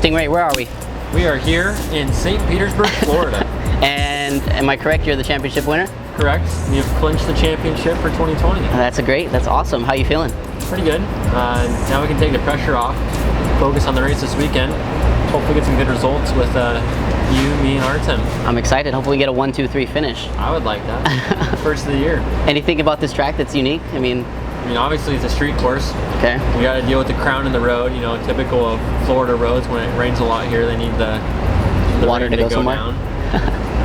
Stingray, where are we? We are here in St. Petersburg, Florida. And am I correct, you're the championship winner? Correct. We have clinched the championship for 2020. That's awesome. How are you feeling? Pretty good. Now we can take the pressure off, focus on the race this weekend, hopefully get some good results with you, me, and Artem. I'm excited. Hopefully we get a 1, 2, 3 finish. I would like that. First of the year. Anything about this track that's unique? I mean, obviously it's a street course. Okay. We got to deal with the crown in the road. Typical of Florida roads. When it rains a lot here, they need the water to go somewhere. Down.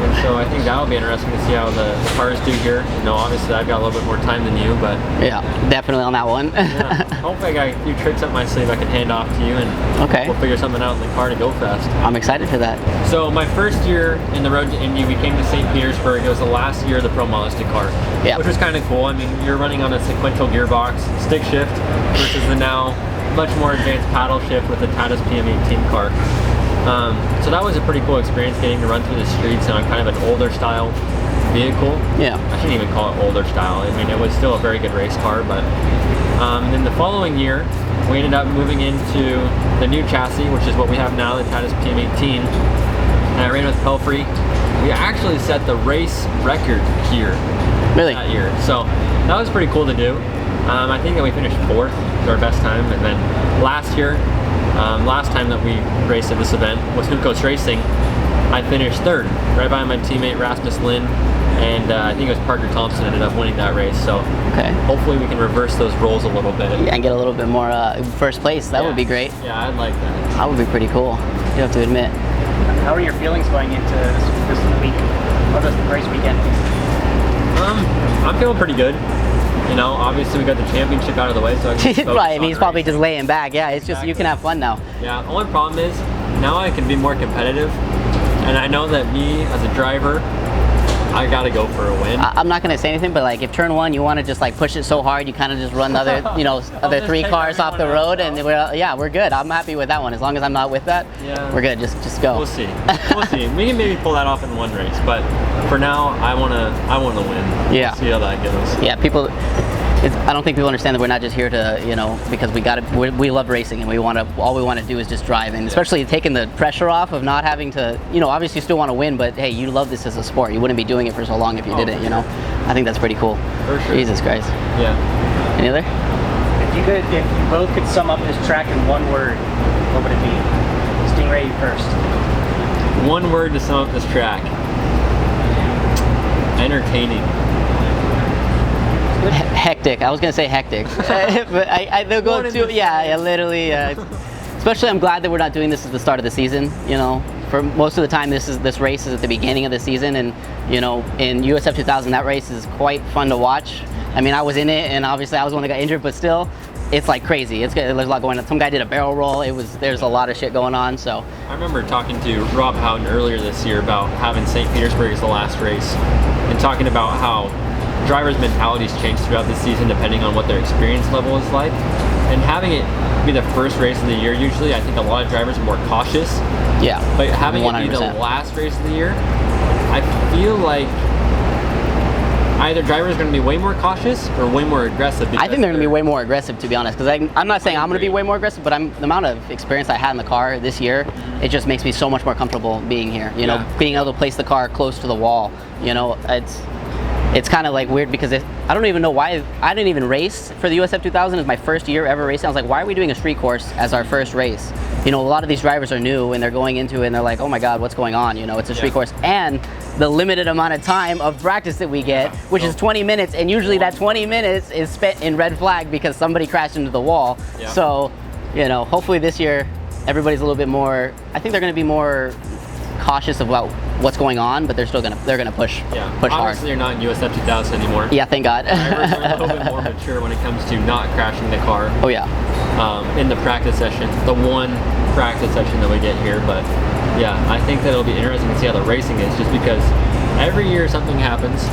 And so I think that'll be interesting to see how the cars do here. Obviously I've got a little bit more time than you, but yeah, definitely on that one. Yeah. Hopefully I got a few tricks up my sleeve I can hand off to you, and okay, we'll figure something out in the car to go fast. I'm excited for that. So my first year in the road to Indy, we came to St. Petersburg. It was the last year of the Pro Modesty car, yeah, which was kind of cool. I mean, you're running on a sequential gearbox, stick shift, versus the now much more advanced paddle shift with the Tatuus PM18 car. So that was a pretty cool experience, getting to run through the streets on kind of an older style vehicle. Yeah. I shouldn't even call it older style. I mean, it was still a very good race car, but then the following year, we ended up moving into the new chassis, which is what we have now, the Tatuus PM18. And I ran with Pelfrey. We actually set the race record here that year. So that was pretty cool to do. I think that we finished 4th, our best time. And then last year, last time that we raced at this event was Juncos Racing. I finished 3rd, right by my teammate Rasmus Lin, and I think it was Parker Thompson ended up winning that race. So hopefully we can reverse those roles a little bit. Yeah, and get a little bit more first place. That would be great. Yeah, I'd like that. That would be pretty cool. You have to admit. How are your feelings going into this week, or this race weekend? I'm feeling pretty good. Obviously we got the championship out of the way, so I can focus right, and he's on probably racing. just laying back. Yeah, it's just, you can have fun now. Yeah, the only problem is, now I can be more competitive, and I know that me, as a driver, I gotta go for a win. I'm not gonna say anything, but like if turn 1 you want to just like push it so hard, you kind of just run the other, other 3 cars off the road, and we're good. I'm happy with that one. As long as I'm not with that, we're good. Just go. We'll see. We'll see. We can maybe pull that off in one race, but for now, I wanna win. Yeah. We'll see how that goes. Yeah, people. I don't think people understand that we're not just here to, because we love racing, and all we want to do is just drive, and especially taking the pressure off of not having to, obviously you still want to win, but hey, you love this as a sport. You wouldn't be doing it for so long if you didn't, I think that's pretty cool. For sure. Jesus Christ. Yeah. Any other? If you both could sum up this track in one word, what would it be? Stingray, you first. One word to sum up this track. Entertaining. Hectic. I was gonna say hectic, but they'll go to literally. Especially, I'm glad that we're not doing this at the start of the season. For most of the time, this race is at the beginning of the season, and in USF 2000, that race is quite fun to watch. I mean, I was in it, and obviously I was the one that got injured, but still, it's like crazy. There's a lot going on. Some guy did a barrel roll. There's a lot of shit going on. So I remember talking to Robb earlier this year about having St. Petersburg as the last race, and talking about how drivers' mentalities change throughout the season depending on what their experience level is like. And having it be the first race of the year, usually I think a lot of drivers are more cautious. Yeah. But having 100%. it be the last race of the year, I feel like either drivers are going to be way more cautious or way more aggressive. I think they're going to be way more aggressive, to be honest, because I'm not saying I'm going to be way more aggressive, but the amount of experience I had in the car this year, it just makes me so much more comfortable being here. Being able to place the car close to the wall. It's kind of like weird because I don't even know why I didn't even race for the USF 2000. It was my first year ever racing. I was like, why are we doing a street course as our first race? A lot of these drivers are new and they're going into it and they're like, oh my God, what's going on? It's a street course, and the limited amount of time of practice that we get, which is 20 minutes, and usually that 20 minutes is spent in red flag because somebody crashed into the wall. Yeah. So, hopefully this year everybody's a little bit more. I think they're going to be more cautious about what's going on, but they're gonna push hard. Obviously, you're not in USF 2000 anymore. Yeah, yeah, thank God. Drivers are a little bit more mature when it comes to not crashing the car. Oh yeah. In the practice session, the one practice session that we get here, but yeah, I think that it'll be interesting to see how the racing is, just because every year something happens.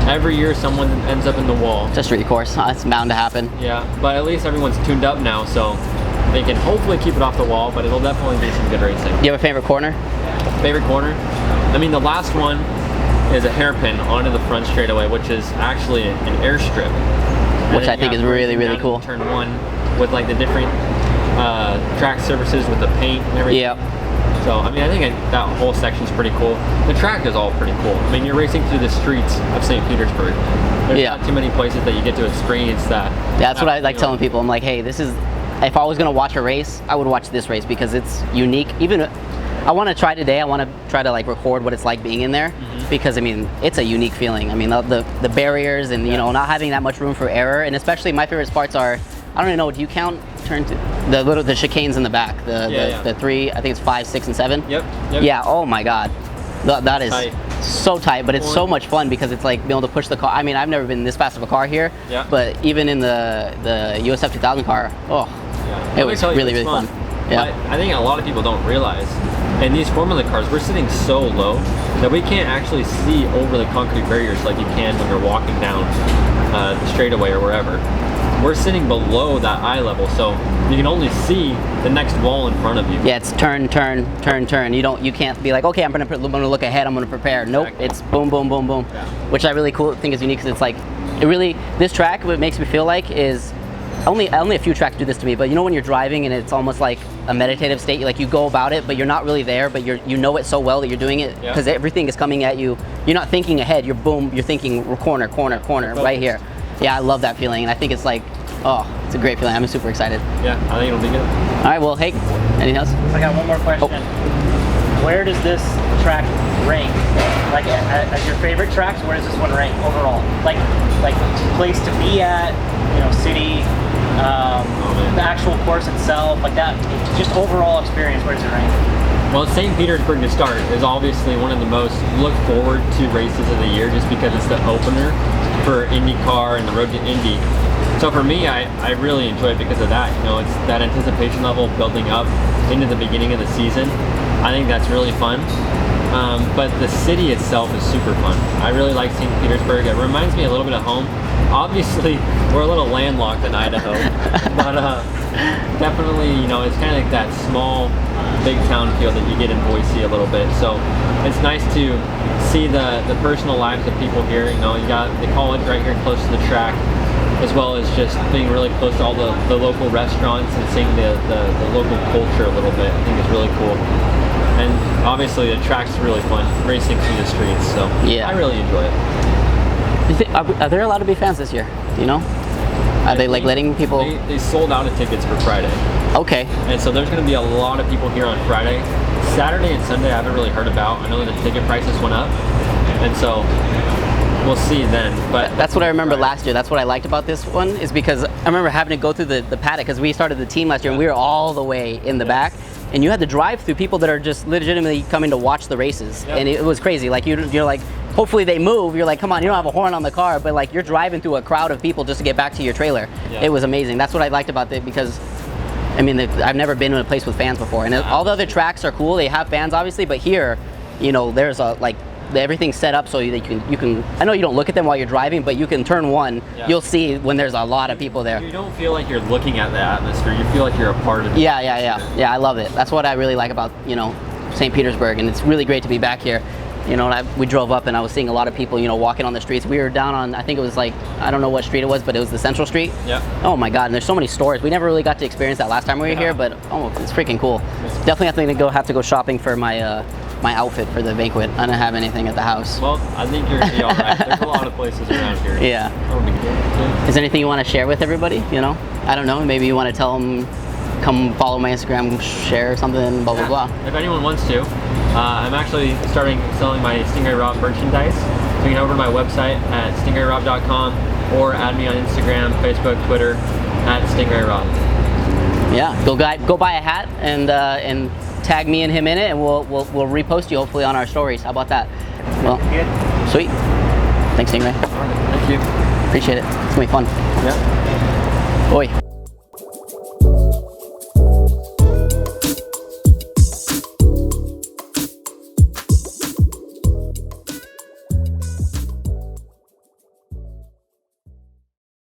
Every year someone ends up in the wall. It's a street course. It's bound to happen. Yeah, but at least everyone's tuned up now, so they can hopefully keep it off the wall, but it'll definitely be some good racing. Do you have a favorite corner? Favorite corner? I mean, the last one is a hairpin onto the front straightaway, which is actually an airstrip. Which I think is really, really cool. Turn 1 with like the different track surfaces with the paint and everything. Yeah. So, I mean, I think that whole section's pretty cool. The track is all pretty cool. I mean, you're racing through the streets of St. Petersburg. There's not too many places that you get to experience that. That's what I like telling people. I'm like, hey, this is, if I was going to watch a race, I would watch this race because it's unique. Even, I want to try today, I want to try to like record what it's like being in there because, I mean, it's a unique feeling. I mean, the barriers and, you know, not having that much room for error. And especially my favorite parts are, I don't even know, do you count turn to the chicanes in the back, the 3, I think it's 5, 6, and 7. Yep. Yeah. Oh my God, that is tight. So tight, but it's so much fun because it's like being able to push the car. I mean, I've never been this fast of a car here, but even in the USF 2000 car, it was really fun. Yeah. But I think a lot of people don't realize, in these Formula cars, we're sitting so low that we can't actually see over the concrete barriers like you can when you're walking down the straightaway or wherever. We're sitting below that eye level, so you can only see the next wall in front of you. Yeah, it's turn. You can't be like, okay, I'm gonna look ahead, I'm gonna prepare. Nope, it's boom, boom, boom, boom. Yeah. Which I really think is unique because it's like, this track, what it makes me feel like is, only a few tracks do this to me, but you know when you're driving and it's almost like a meditative state, like you go about it, but you're not really there, but you know it so well that you're doing it because everything is coming at you. You're not thinking ahead, you're thinking corner, right here. Yeah, I love that feeling, and I think it's like, it's a great feeling. I'm super excited. Yeah, I think it'll be good. All right, well, hey, anything else? I got one more question. Where does this track rank? Like, as your favorite tracks, where does this one rank overall? Like place to be at, you know, city, the actual course itself, like that, just overall experience, where does it rank? Well, St. Petersburg to start is obviously one of the most looked forward to races of the year just because it's the opener for IndyCar and the road to Indy. So for me, I really enjoy it because of that. You know, it's that anticipation level building up into the beginning of the season. I think that's really fun. But the city itself is super fun. I really like St. Petersburg. It reminds me a little bit of home. Obviously, we're a little landlocked in Idaho, but definitely, you know, it's kind of like that small, big town feel that you get in Boise a little bit. So it's nice to see the personal lives of people here. You know, you got the college right here close to the track, as well as just being really close to all the local restaurants and seeing the local culture a little bit. I think it's really cool. And obviously the track's really fun, racing through the streets, so I really enjoy it. Are there allowed to be fans this year? Do you know? Are they like letting people? They sold out of tickets for Friday. Okay. And so there's going to be a lot of people here on Friday. Saturday and Sunday I haven't really heard about. I know that the ticket prices went up, and so we'll see then. But that's what I remember last year. That's what I liked about this one, is because I remember having to go through the paddock because we started the team last year and we were all the way in the back. And you had to drive through people that are just legitimately coming to watch the races. And it was crazy. Like you're like, hopefully they move. You're like, come on, you don't have a horn on the car, but like you're driving through a crowd of people just to get back to your trailer. It was amazing. That's what I liked about it because, I mean, I've never been in a place with fans before. And all the other tracks are cool. They have fans obviously, but here, you know, there's a like, everything's set up so that you can. I know you don't look at them while you're driving, but you can turn one. You'll see when there's a lot of people there. You don't feel like you're looking at the atmosphere. You feel like you're a part of it. Yeah. I love it. That's what I really like about, you know, St. Petersburg, and it's really great to be back here. You know, we drove up and I was seeing a lot of people, you know, walking on the streets. We were down on, I think it was like, I don't know what street it was, but it was the Central Street. Oh my God, and there's so many stores. We never really got to experience that last time we were here, but it's freaking cool. Definitely have to go shopping for my my outfit for the banquet. I don't have anything at the house. Well, I think you're gonna be all right. There's a lot of places around here. Is there anything you want to share with everybody? You know, I don't know. Maybe you want to tell them, come follow my Instagram, share something, blah blah blah. If anyone wants to, I'm actually selling my Stingray Robb merchandise. So you can go over to my website at stingrayrobb.com or add me on Instagram, Facebook, Twitter at Stingray Robb. Yeah, go buy a hat and tag me and him in it, and we'll repost you hopefully on our stories. How about that? Well, sweet. Thanks, Stingray. All right, thank you. Appreciate it. It's gonna be fun. Yeah. Oi.